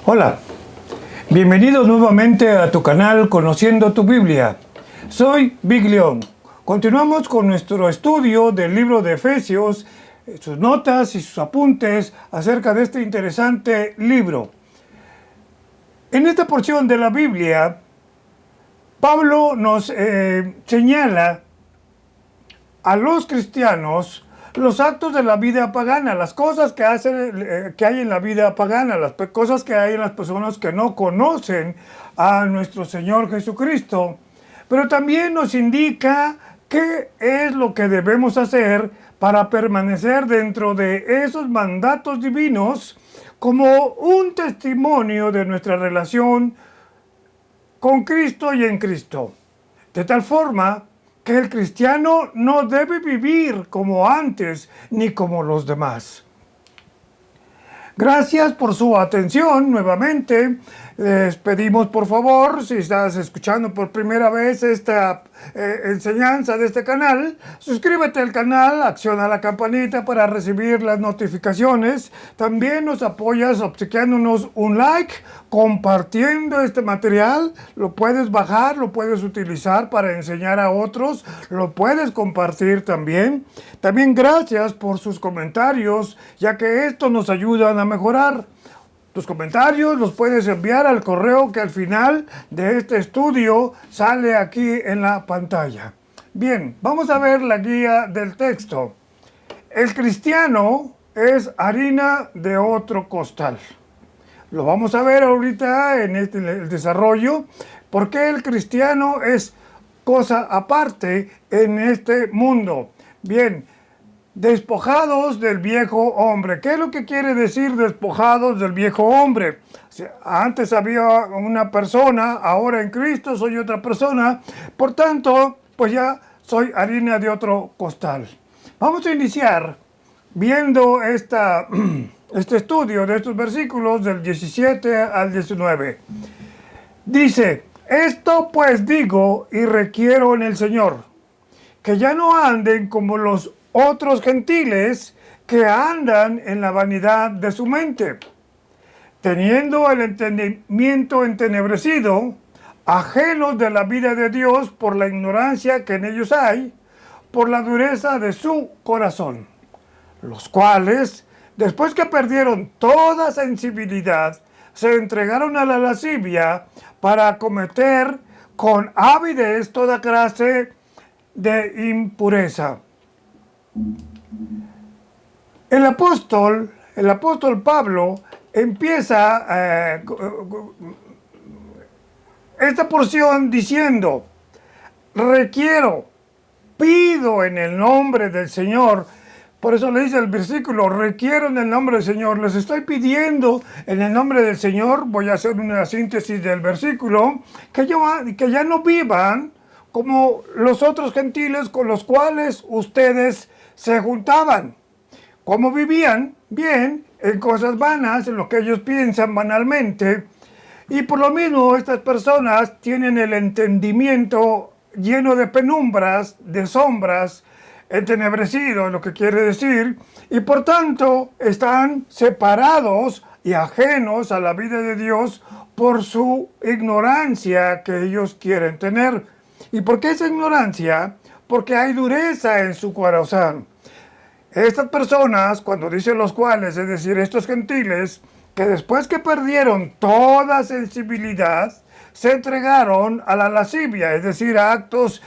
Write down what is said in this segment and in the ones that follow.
Hola, bienvenidos nuevamente a tu canal Conociendo tu Biblia. Soy Big León. Continuamos con nuestro estudio del libro de Efesios, sus notas y sus apuntes acerca de este interesante libro. En esta porción de la Biblia, Pablo nos señala a los cristianos los actos de la vida pagana, las cosas que hay en la vida pagana, las cosas que hay en las personas que no conocen a nuestro Señor Jesucristo. Pero también nos indica qué es lo que debemos hacer para permanecer dentro de esos mandatos divinos como un testimonio de nuestra relación con Cristo y en Cristo. De tal forma que el cristiano no debe vivir como antes ni como los demás. Gracias por su atención nuevamente. Les pedimos por favor, si estás escuchando por primera vez esta enseñanza de este canal, suscríbete al canal, acciona la campanita para recibir las notificaciones. También nos apoyas obsequiándonos un like, compartiendo este material. Lo puedes bajar, lo puedes utilizar para enseñar a otros, lo puedes compartir también. También gracias por sus comentarios, ya que esto nos ayuda a mejorar. Tus comentarios los puedes enviar al correo que al final de este estudio sale aquí en la pantalla. Bien, vamos a ver la guía del texto. El cristiano es harina de otro costal. Lo vamos a ver ahorita en el desarrollo, porque el cristiano es cosa aparte en este mundo. Bien, despojados del viejo hombre. ¿Qué es lo que quiere decir despojados del viejo hombre? O sea, antes había una persona, ahora en Cristo soy otra persona, por tanto, pues ya soy harina de otro costal. Vamos a iniciar viendo este estudio de estos versículos del 17 al 19. Dice, esto pues digo y requiero en el Señor, que ya no anden como los otros gentiles que andan en la vanidad de su mente, teniendo el entendimiento entenebrecido, ajenos de la vida de Dios por la ignorancia que en ellos hay, por la dureza de su corazón, los cuales, después que perdieron toda sensibilidad, se entregaron a la lascivia para cometer con avidez toda clase de impureza. El apóstol Pablo empieza esta porción diciendo, requiero, pido en el nombre del Señor. Por eso le dice el versículo, requiero en el nombre del Señor. Les estoy pidiendo en el nombre del Señor, voy a hacer una síntesis del versículo, que ya no vivan como los otros gentiles con los cuales ustedes se juntaban. ¿Cómo vivían? Bien, en cosas vanas, en lo que ellos piensan banalmente. Y por lo mismo, estas personas tienen el entendimiento lleno de penumbras, de sombras, entenebrecido, lo que quiere decir, y por tanto están separados y ajenos a la vida de Dios por su ignorancia que ellos quieren tener. ¿Y por qué esa ignorancia? Porque hay dureza en su corazón. Estas personas, cuando dicen los cuales, es decir, estos gentiles, que después que perdieron toda sensibilidad, se entregaron a la lascivia, es decir, a actos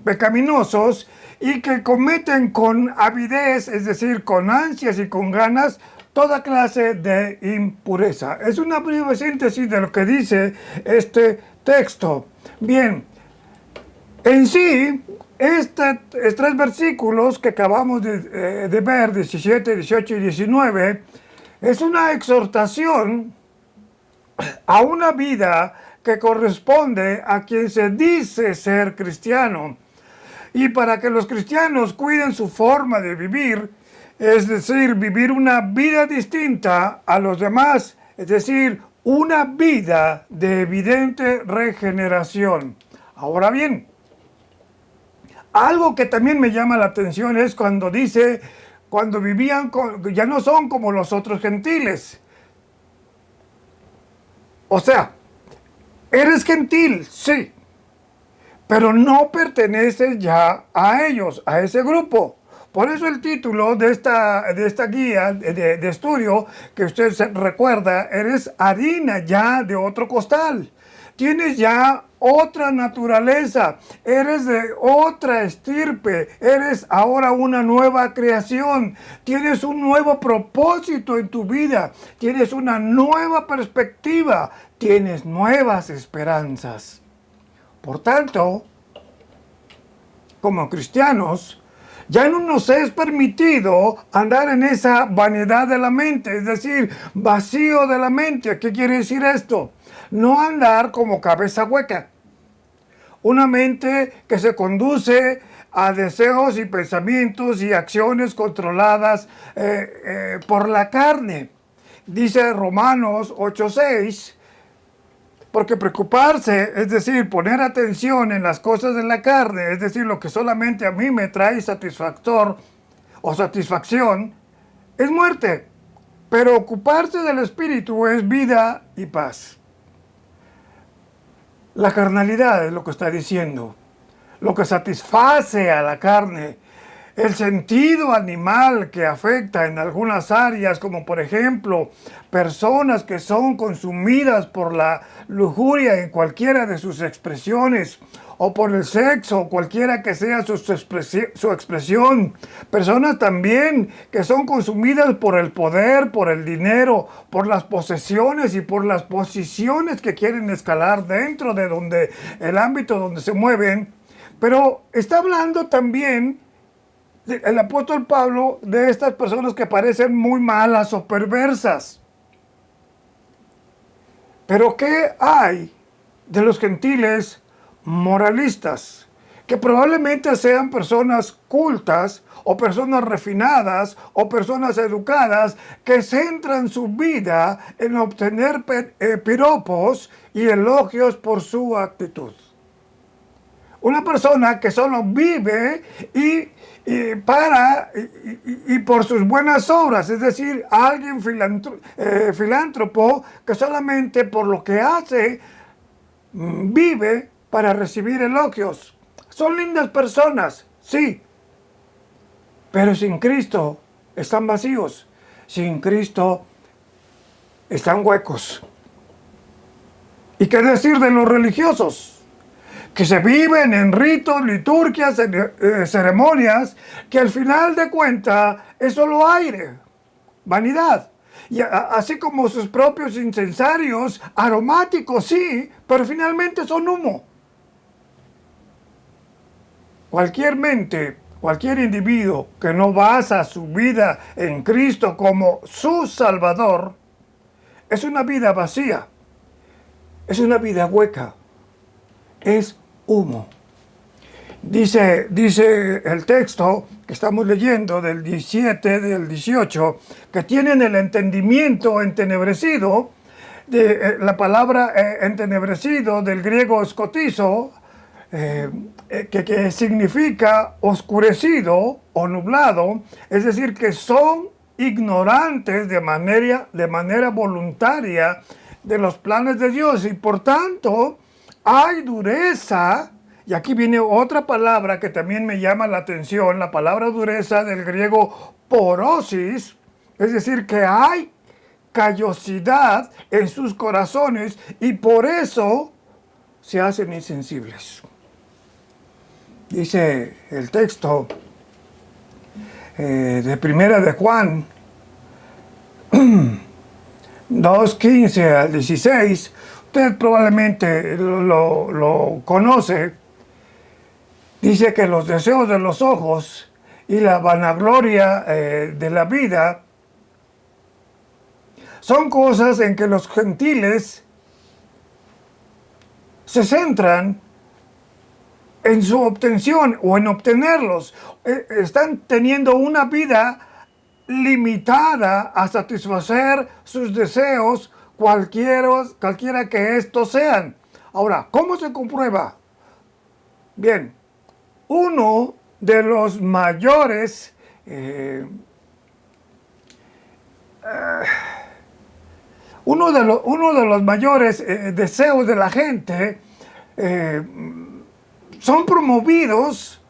pecaminosos, y que cometen con avidez, es decir, con ansias y con ganas, toda clase de impureza. Es una breve síntesis de lo que dice este texto. Bien, en sí, estos tres versículos que acabamos de ver, 17, 18 y 19, es una exhortación a una vida que corresponde a quien se dice ser cristiano. Y para que los cristianos cuiden su forma de vivir, es decir, vivir una vida distinta a los demás, es decir, una vida de evidente regeneración. Ahora bien, algo que también me llama la atención es cuando dice cuando vivían, ya no son como los otros gentiles. O sea, eres gentil, sí, pero no perteneces ya a ellos, a ese grupo. Por eso el título de esta guía de estudio, que usted se recuerda, eres harina ya de otro costal. Tienes ya otra naturaleza, eres de otra estirpe, eres ahora una nueva creación, tienes un nuevo propósito en tu vida, tienes una nueva perspectiva, tienes nuevas esperanzas. Por tanto, como cristianos, ya no nos es permitido andar en esa vanidad de la mente, es decir, vacío de la mente. ¿Qué quiere decir esto? No andar como cabeza hueca. Una mente que se conduce a deseos y pensamientos y acciones controladas por la carne. Dice Romanos 8:6, porque preocuparse, es decir, poner atención en las cosas de la carne, es decir, lo que solamente a mí me trae satisfactor o satisfacción, es muerte. Pero ocuparse del espíritu es vida y paz. La carnalidad es lo que está diciendo, lo que satisface a la carne, el sentido animal que afecta en algunas áreas, como por ejemplo, personas que son consumidas por la lujuria en cualquiera de sus expresiones, o por el sexo, cualquiera que sea su expresión. Personas también que son consumidas por el poder, por el dinero, por las posesiones y por las posiciones que quieren escalar dentro de donde el ámbito donde se mueven. Pero está hablando también el apóstol Pablo de estas personas que parecen muy malas o perversas. Pero ¿qué hay de los gentiles moralistas? Que probablemente sean personas cultas o personas refinadas o personas educadas que centran su vida en obtener piropos y elogios por su actitud. Una persona que solo vive y por sus buenas obras, es decir, alguien filántropo que solamente por lo que hace vive para recibir elogios. Son lindas personas, sí, pero sin Cristo están vacíos, sin Cristo están huecos. ¿Y qué decir de los religiosos? Que se viven en ritos, liturgias, ceremonias, que al final de cuentas es solo aire, vanidad. Y así como sus propios incensarios, aromáticos sí, pero finalmente son humo. Cualquier mente, cualquier individuo que no basa su vida en Cristo como su Salvador, es una vida vacía, es una vida hueca, es humo. Dice el texto que estamos leyendo del 17, del 18, que tienen el entendimiento entenebrecido, la palabra entenebrecido del griego escotizo, que significa oscurecido o nublado, es decir, que son ignorantes de manera voluntaria de los planes de Dios y por tanto hay dureza. Y aquí viene otra palabra que también me llama la atención, la palabra dureza del griego porosis, es decir, que hay callosidad en sus corazones y por eso se hacen insensibles. Dice el texto de Primera de Juan 2:15 al 16, usted probablemente lo conoce. Dice que los deseos de los ojos y la vanagloria de la vida son cosas en que los gentiles se centran en su obtención o en obtenerlos. Están teniendo una vida limitada a satisfacer sus deseos, cualquiera que estos sean. Ahora, ¿cómo se comprueba? Bien, uno de los mayores uno de los mayores deseos de la gente son promovidos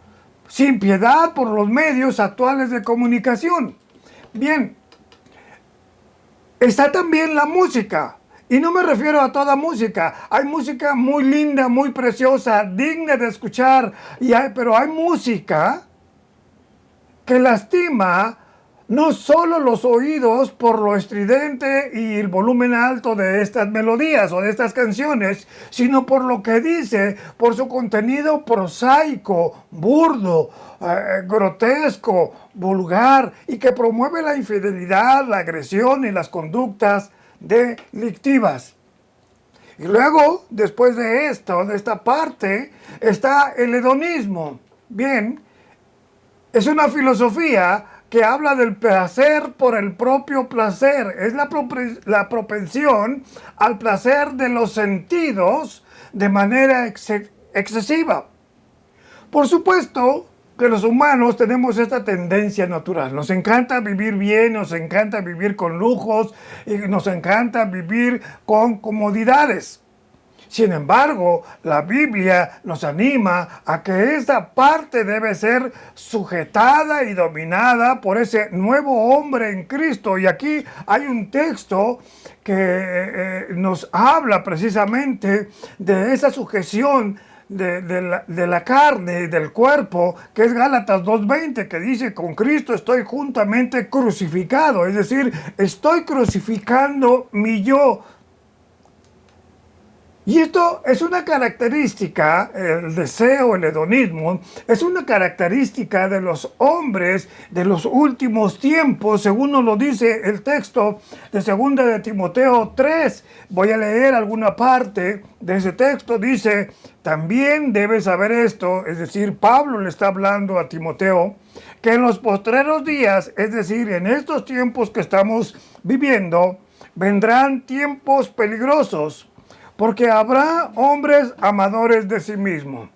sin piedad por los medios actuales de comunicación. Bien, está también la música. Y no me refiero a toda música. Hay música muy linda, muy preciosa, digna de escuchar. Pero hay música que lastima no solo los oídos por lo estridente y el volumen alto de estas melodías o de estas canciones, sino por lo que dice, por su contenido prosaico, burdo, grotesco, vulgar, y que promueve la infidelidad, la agresión y las conductas delictivas. Y luego, después de esto, de esta parte, está el hedonismo. Bien, es una filosofía que habla del placer por el propio placer. Es la propensión al placer de los sentidos de manera excesiva. Por supuesto que los humanos tenemos esta tendencia natural. Nos encanta vivir bien, nos encanta vivir con lujos y nos encanta vivir con comodidades. Sin embargo, la Biblia nos anima a que esta parte debe ser sujetada y dominada por ese nuevo hombre en Cristo. Y aquí hay un texto que nos habla precisamente de esa sujeción de la carne y del cuerpo, que es Gálatas 2:20, que dice: con Cristo estoy juntamente crucificado. Es decir, estoy crucificando mi yo. Y esto es una característica, el deseo, el hedonismo, es una característica de los hombres de los últimos tiempos, según nos lo dice el texto de 2 de Timoteo 3. Voy a leer alguna parte de ese texto. Dice: también debes saber esto, es decir, Pablo le está hablando a Timoteo, que en los postreros días, es decir, en estos tiempos que estamos viviendo, vendrán tiempos peligrosos, porque habrá hombres amadores de sí mismos.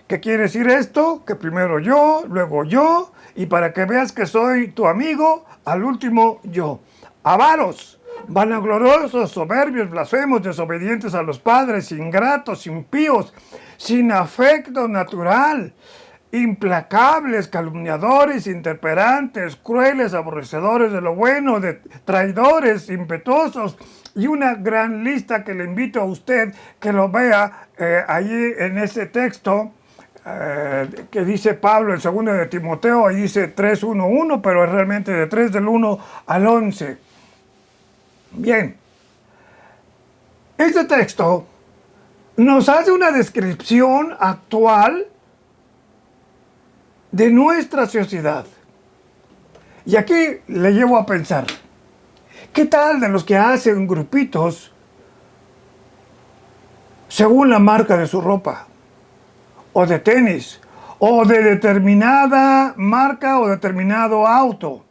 ¿Qué quiere decir esto? Que primero yo, luego yo, y para que veas que soy tu amigo, al último yo. Avaros, vanagloriosos, soberbios, blasfemos, desobedientes a los padres, ingratos, impíos, sin afecto natural, implacables, calumniadores, intemperantes, crueles, aborrecedores de lo bueno, traidores, impetuosos, y una gran lista que le invito a usted que lo vea allí en ese texto que dice Pablo en 2 de Timoteo. Ahí dice 3:1:1, pero es realmente de 3 del 1 al 11. Bien, este texto nos hace una descripción actual de nuestra sociedad. Y aquí le llevo a pensar: ¿qué tal de los que hacen grupitos según la marca de su ropa, o de tenis, o de determinada marca o determinado auto?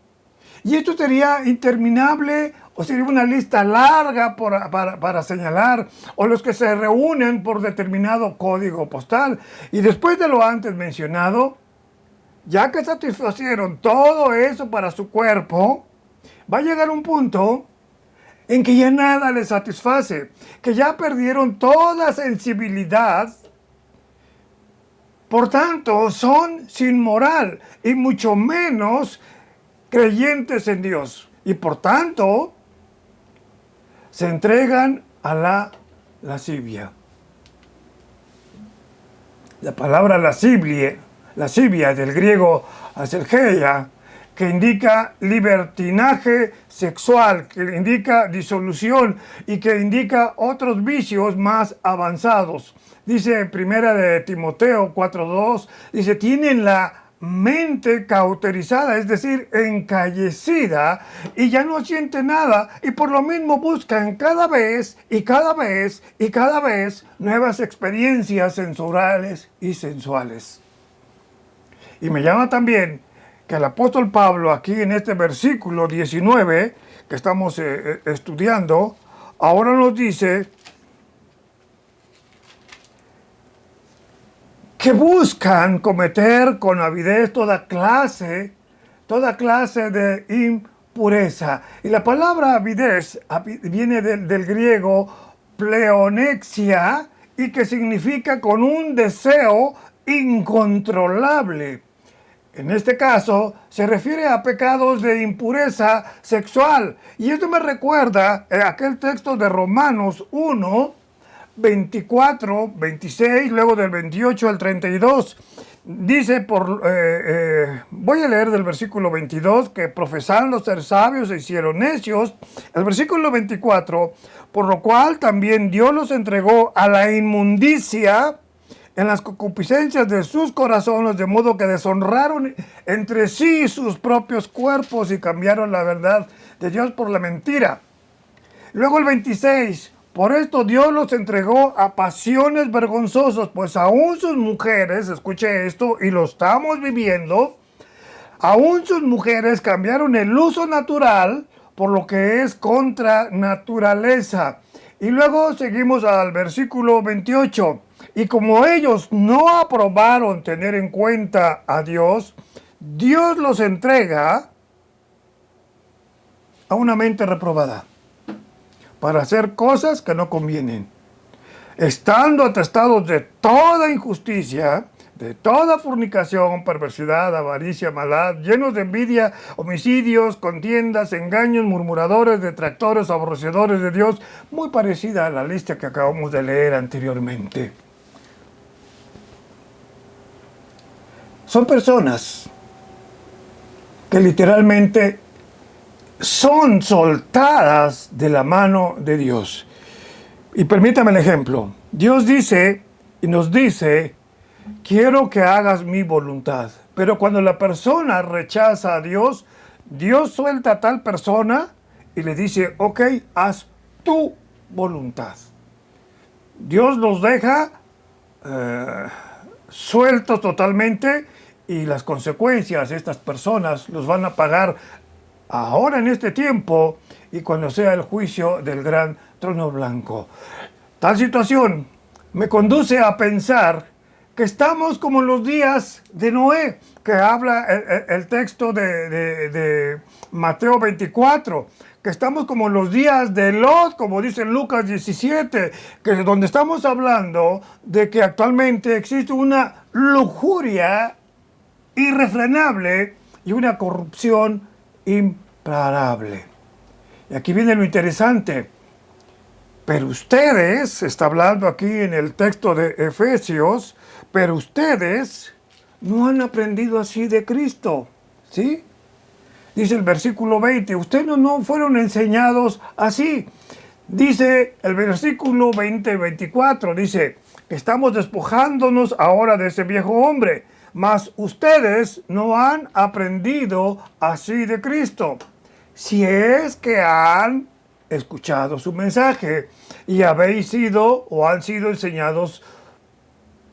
Y esto sería interminable, o sería una lista larga para señalar, o los que se reúnen por determinado código postal. Y después de lo antes mencionado, ya que satisfacieron todo eso para su cuerpo, va a llegar un punto en que ya nada les satisface, que ya perdieron toda sensibilidad. Por tanto, son sin moral y mucho menos creyentes en Dios. Y por tanto, se entregan a la lascivia. La palabra lascivia del griego asergeia, que indica libertinaje sexual, que indica disolución y que indica otros vicios más avanzados. Dice en 1 de Timoteo 4:2, dice: tienen la mente cauterizada, es decir, encallecida, y ya no sienten nada, y por lo mismo buscan cada vez nuevas experiencias sensoriales y sensuales. Y me llama también que el apóstol Pablo, aquí en este versículo 19 que estamos estudiando, ahora nos dice que buscan cometer con avidez toda clase de pureza. Y la palabra avidez viene del griego pleonexia, y que significa con un deseo incontrolable. En este caso, se refiere a pecados de impureza sexual. Y esto me recuerda a aquel texto de Romanos 1, 24, 26, luego del 28 al 32. Dice, voy a leer del versículo 22, que profesando ser sabios se hicieron necios. El versículo 24, por lo cual también Dios los entregó a la inmundicia en las concupiscencias de sus corazones, de modo que deshonraron entre sí sus propios cuerpos y cambiaron la verdad de Dios por la mentira. Luego el 26, por esto Dios los entregó a pasiones vergonzosas, pues aún sus mujeres, escuche esto, y lo estamos viviendo, aún sus mujeres cambiaron el uso natural por lo que es contra naturaleza. Y luego seguimos al versículo 28. Y como ellos no aprobaron tener en cuenta a Dios, Dios los entrega a una mente reprobada para hacer cosas que no convienen, estando atestados de toda injusticia, de toda fornicación, perversidad, avaricia, maldad, llenos de envidia, homicidios, contiendas, engaños, murmuradores, detractores, aborrecedores de Dios, muy parecida a la lista que acabamos de leer anteriormente. Son personas que literalmente son soltadas de la mano de Dios. Y permítame el ejemplo. Dios dice y nos dice, quiero que hagas mi voluntad. Pero cuando la persona rechaza a Dios, Dios suelta a tal persona y le dice, ok, haz tu voluntad. Dios los deja sueltos totalmente, y las consecuencias estas personas los van a pagar ahora en este tiempo y cuando sea el juicio del gran trono blanco. Tal situación me conduce a pensar que estamos como en los días de Noé, que habla el texto de Mateo 24, que estamos como en los días de Lot, como dice Lucas 17, que es donde estamos hablando de que actualmente existe una lujuria irrefrenable y una corrupción imparable. Y aquí viene lo interesante. Pero ustedes, está hablando aquí en el texto de Efesios, pero ustedes no han aprendido así de Cristo, ¿sí? Dice el versículo 20, ustedes no fueron enseñados así. Dice el versículo 20-24, dice que estamos despojándonos ahora de ese viejo hombre, mas ustedes no han aprendido así de Cristo, si es que han escuchado su mensaje y habéis sido o han sido enseñados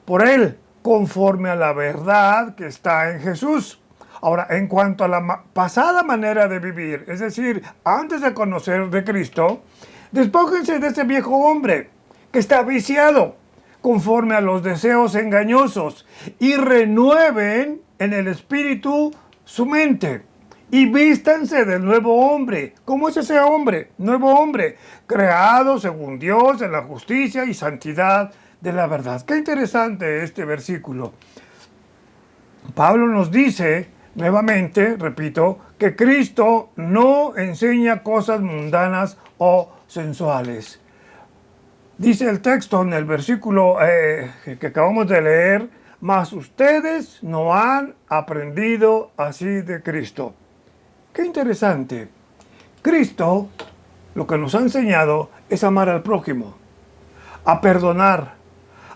por él, conforme a la verdad que está en Jesús. Ahora, en cuanto a la pasada manera de vivir, es decir, antes de conocer de Cristo, despójense de ese viejo hombre que está viciado conforme a los deseos engañosos y renueven en el espíritu su mente y vístanse del nuevo hombre. ¿Cómo es ese hombre? Nuevo hombre, creado según Dios en la justicia y santidad de la verdad. Qué interesante este versículo. Pablo nos dice, nuevamente, repito, que Cristo no enseña cosas mundanas o sensuales. Dice el texto en el versículo que acabamos de leer, mas ustedes no han aprendido así de Cristo. Qué interesante. Cristo lo que nos ha enseñado es amar al prójimo, a perdonar,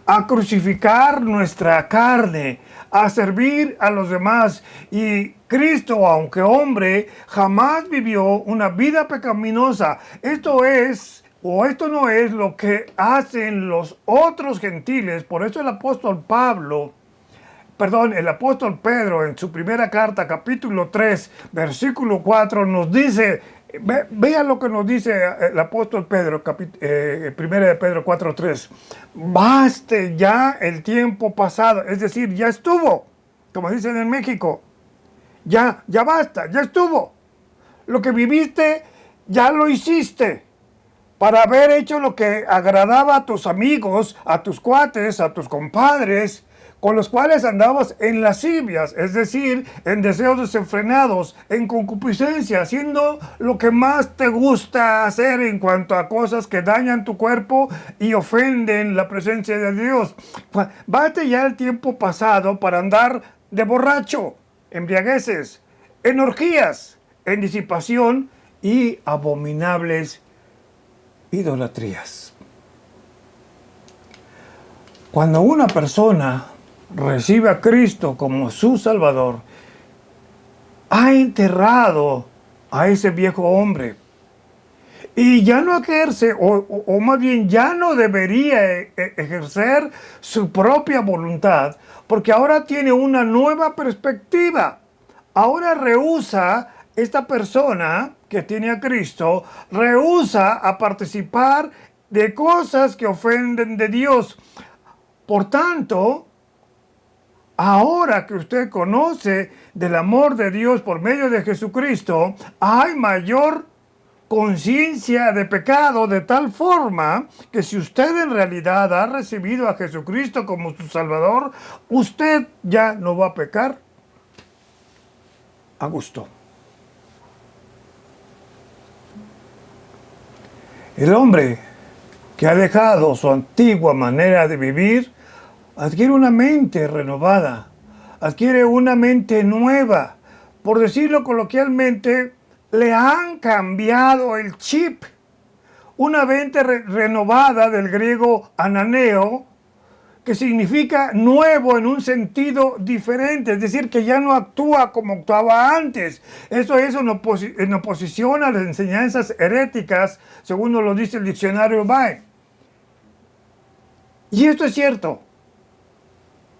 a crucificar nuestra carne, a servir a los demás. Y Cristo, aunque hombre, jamás vivió una vida pecaminosa. Esto no es lo que hacen los otros gentiles. Por eso el apóstol Pedro, en su primera carta, capítulo 3, versículo 4, nos dice, vean lo que nos dice el apóstol Pedro, 1 de Pedro 4, 3. Baste ya el tiempo pasado, es decir, ya estuvo, como dicen en México. Ya basta, ya estuvo. Lo que viviste, ya lo hiciste. Para haber hecho lo que agradaba a tus amigos, a tus cuates, a tus compadres, con los cuales andabas en lascivias, es decir, en deseos desenfrenados, en concupiscencia, haciendo lo que más te gusta hacer en cuanto a cosas que dañan tu cuerpo y ofenden la presencia de Dios. Bate ya el tiempo pasado para andar de borracho, embriagueces, en orgías, en disipación y abominables idolatrías. Cuando una persona recibe a Cristo como su Salvador, ha enterrado a ese viejo hombre y ya no ejerce, o más bien ya no debería ejercer su propia voluntad, porque ahora tiene una nueva perspectiva. Ahora rehúsa esta persona que tiene a Cristo, rehúsa a participar de cosas que ofenden de Dios. Por tanto, ahora que usted conoce del amor de Dios por medio de Jesucristo, hay mayor conciencia de pecado, de tal forma que si usted en realidad ha recibido a Jesucristo como su Salvador, usted ya no va a pecar a gusto. El hombre que ha dejado su antigua manera de vivir adquiere una mente renovada, adquiere una mente nueva. Por decirlo coloquialmente, le han cambiado el chip. Una mente renovada, del griego ananeo, que significa nuevo en un sentido diferente, es decir, que ya no actúa como actuaba antes. Eso es en oposición a las enseñanzas heréticas, según nos lo dice el diccionario Bae. Y esto es cierto.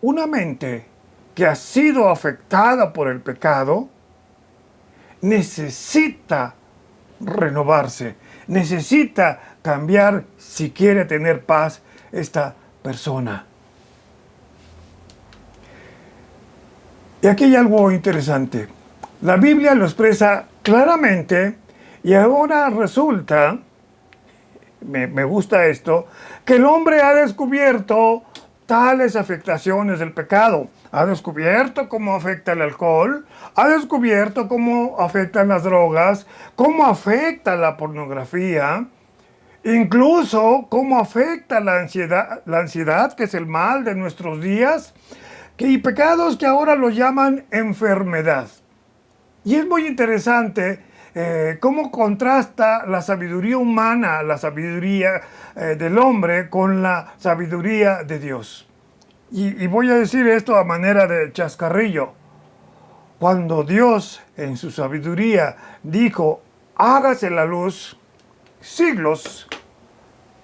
Una mente que ha sido afectada por el pecado necesita renovarse, necesita cambiar si quiere tener paz esta persona. Y aquí hay algo interesante. La Biblia lo expresa claramente y ahora resulta, me gusta esto, que el hombre ha descubierto tales afectaciones del pecado. Ha descubierto cómo afecta el alcohol, ha descubierto cómo afectan las drogas, cómo afecta la pornografía, incluso cómo afecta la ansiedad, que es el mal de nuestros días, y pecados que ahora los llaman enfermedad. Y es muy interesante cómo contrasta la sabiduría humana, la sabiduría del hombre, con la sabiduría de Dios. Y voy a decir esto a manera de chascarrillo. Cuando Dios, en su sabiduría, dijo, hágase la luz,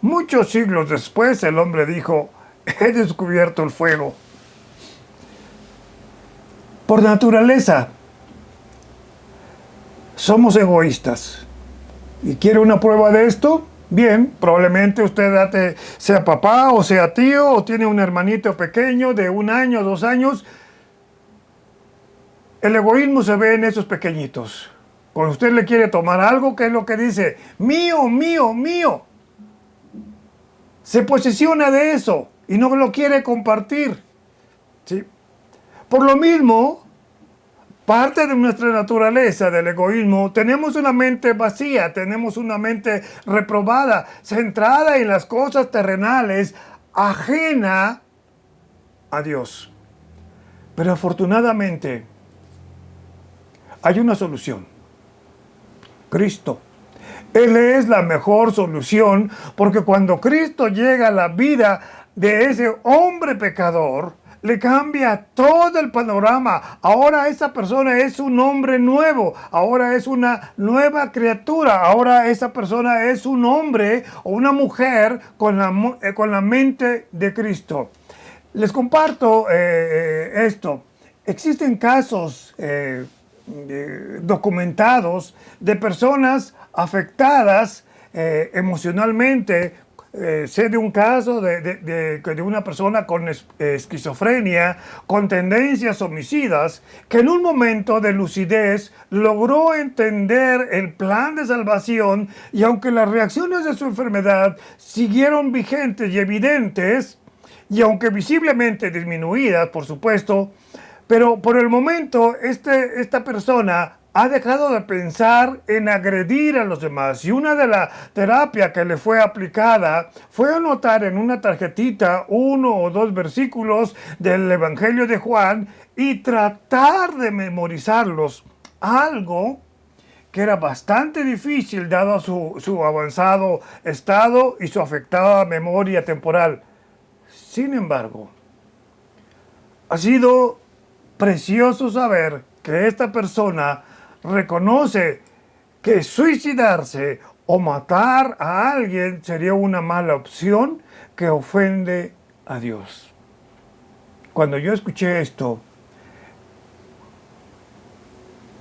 muchos siglos después, el hombre dijo, he descubierto el fuego. Por naturaleza, somos egoístas. ¿Y quiere una prueba de esto? Bien, probablemente usted sea papá o sea tío o tiene un hermanito pequeño de 1 año, 2 años. El egoísmo se ve en esos pequeñitos. Cuando usted le quiere tomar algo, ¿qué es lo que dice? Mío, mío, mío. Se posesiona de eso y no lo quiere compartir. ¿Sí? Por lo mismo, parte de nuestra naturaleza del egoísmo, tenemos una mente vacía, tenemos una mente reprobada, centrada en las cosas terrenales, ajena a Dios. Pero afortunadamente, hay una solución. Cristo. Él es la mejor solución, porque cuando Cristo llega a la vida de ese hombre pecador, le cambia todo el panorama. Ahora esa persona es un hombre nuevo, ahora es una nueva criatura, ahora esa persona es un hombre o una mujer con la mente de Cristo. Les comparto esto. Existen casos documentados de personas afectadas emocionalmente sé de un caso de una persona con esquizofrenia, con tendencias homicidas, que en un momento de lucidez logró entender el plan de salvación, y aunque las reacciones de su enfermedad siguieron vigentes y evidentes, y aunque visiblemente disminuidas, por supuesto, pero por el momento esta persona ha dejado de pensar en agredir a los demás. Y una de las terapias que le fue aplicada fue anotar en una tarjetita 1 o 2 versículos del Evangelio de Juan y tratar de memorizarlos. Algo que era bastante difícil dado su avanzado estado y su afectada memoria temporal. Sin embargo, ha sido precioso saber que esta persona reconoce que suicidarse o matar a alguien sería una mala opción que ofende a Dios. Cuando yo escuché esto,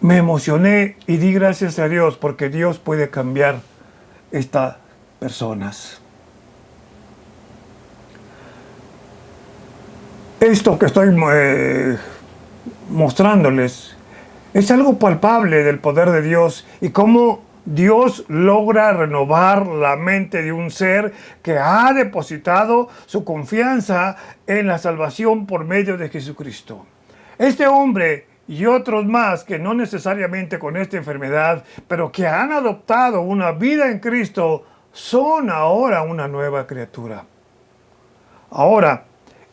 me emocioné y di gracias a Dios, porque Dios puede cambiar estas personas. Esto que estoy mostrándoles es algo palpable del poder de Dios y cómo Dios logra renovar la mente de un ser que ha depositado su confianza en la salvación por medio de Jesucristo. Este hombre y otros más que no necesariamente con esta enfermedad, pero que han adoptado una vida en Cristo, son ahora una nueva criatura. Ahora,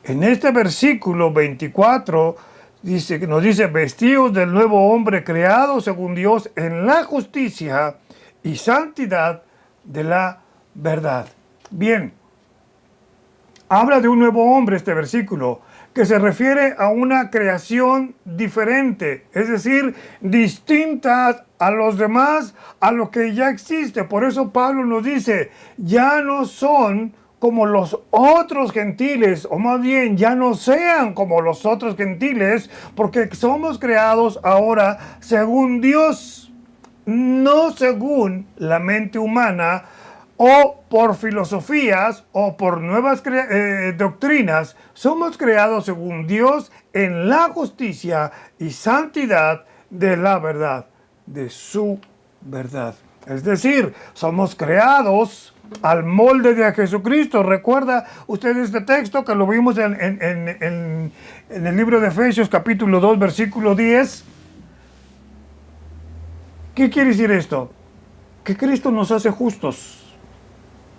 en este versículo 24, nos dice, vestidos del nuevo hombre creado según Dios en la justicia y santidad de la verdad. Bien, habla de un nuevo hombre este versículo, que se refiere a una creación diferente, es decir, distinta a los demás, a lo que ya existe. Por eso Pablo nos dice, ya no son como los otros gentiles, o más bien ya no sean como los otros gentiles, porque somos creados ahora según Dios, no según la mente humana, o por filosofías, o por nuevas doctrinas. Somos creados según Dios en la justicia y santidad de la verdad, de su verdad. Es decir, somos creados al molde de Jesucristo. ¿Recuerda usted este texto que lo vimos en el libro de Efesios capítulo 2 versículo 10? ¿Qué quiere decir esto? Que Cristo nos hace justos,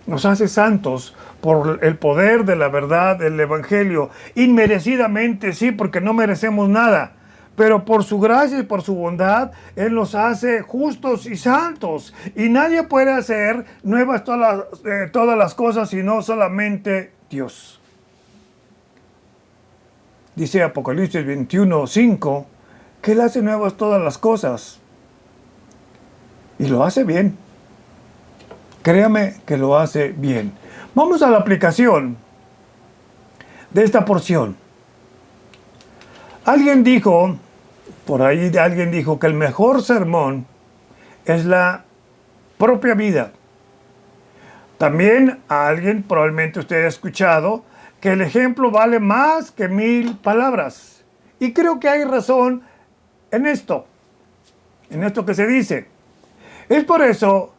nos hace santos por el poder de la verdad del Evangelio. Inmerecidamente, sí, porque no merecemos nada. Pero por su gracia y por su bondad, Él nos hace justos y santos. Y nadie puede hacer nuevas todas las cosas, sino solamente Dios. Dice Apocalipsis 21:5, que Él hace nuevas todas las cosas. Y lo hace bien. Créame que lo hace bien. Vamos a la aplicación de esta porción. Alguien dijo que el mejor sermón es la propia vida. También probablemente usted ha escuchado, que el ejemplo vale más que 1000 palabras. Y creo que hay razón en esto que se dice. Es por eso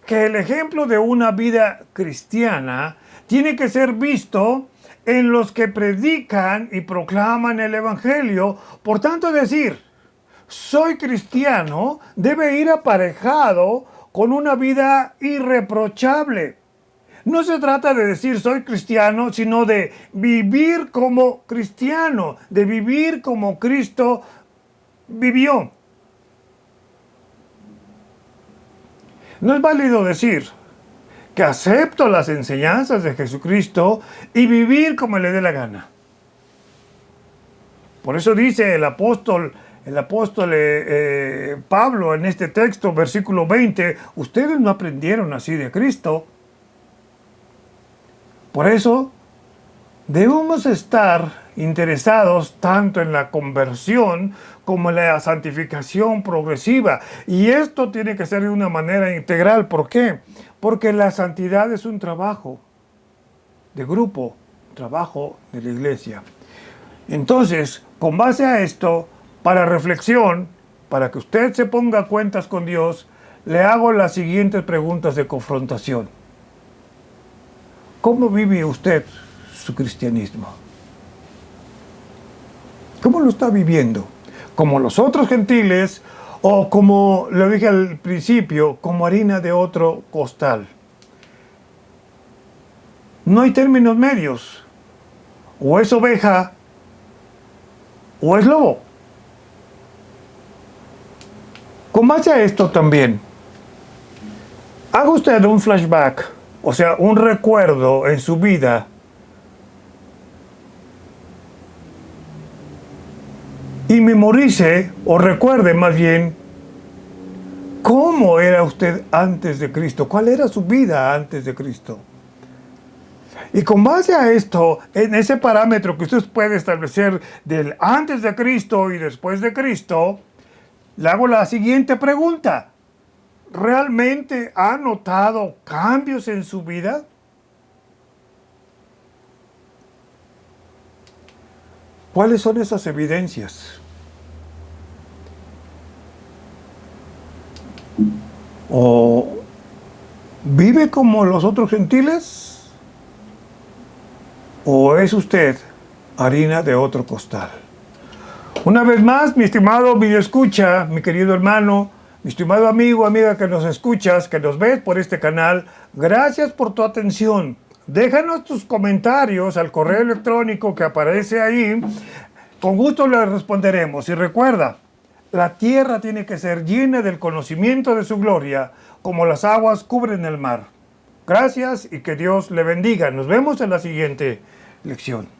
que el ejemplo de una vida cristiana tiene que ser visto en los que predican y proclaman el Evangelio. Por tanto, decir soy cristiano debe ir aparejado con una vida irreprochable. No se trata de decir soy cristiano, sino de vivir como cristiano, de vivir como Cristo vivió. No es válido decir que acepto las enseñanzas de Jesucristo y vivir como le dé la gana. Por eso dice el apóstol Pablo en este texto, versículo 20, ustedes no aprendieron así de Cristo. Por eso debemos estar interesados tanto en la conversión como en la santificación progresiva. Y esto tiene que ser de una manera integral. ¿Por qué? Porque la santidad es un trabajo. de grupo, trabajo de la iglesia. Entonces, con base a esto, para reflexión, para que usted se ponga a cuentas con Dios, le hago las siguientes preguntas de confrontación. ¿Cómo vive usted su cristianismo? ¿Cómo lo está viviendo? ¿Como los otros gentiles o como lo dije al principio, como harina de otro costal? No hay términos medios. O es oveja o es lobo. Con base a esto también, haga usted un flashback, o sea, un recuerdo en su vida y memorice, o recuerde más bien, cómo era usted antes de Cristo, cuál era su vida antes de Cristo. Y con base a esto, en ese parámetro que usted puede establecer del antes de Cristo y después de Cristo, le hago la siguiente pregunta. ¿Realmente ha notado cambios en su vida? ¿Cuáles son esas evidencias? ¿O vive como los otros gentiles? ¿O es usted harina de otro costal? Una vez más, mi estimado videoescucha, mi querido hermano, mi estimado amigo, amiga que nos escuchas, que nos ves por este canal, gracias por tu atención. Déjanos tus comentarios al correo electrónico que aparece ahí. Con gusto les responderemos. Y recuerda, la tierra tiene que ser llena del conocimiento de su gloria, como las aguas cubren el mar. Gracias y que Dios le bendiga. Nos vemos en la siguiente lección.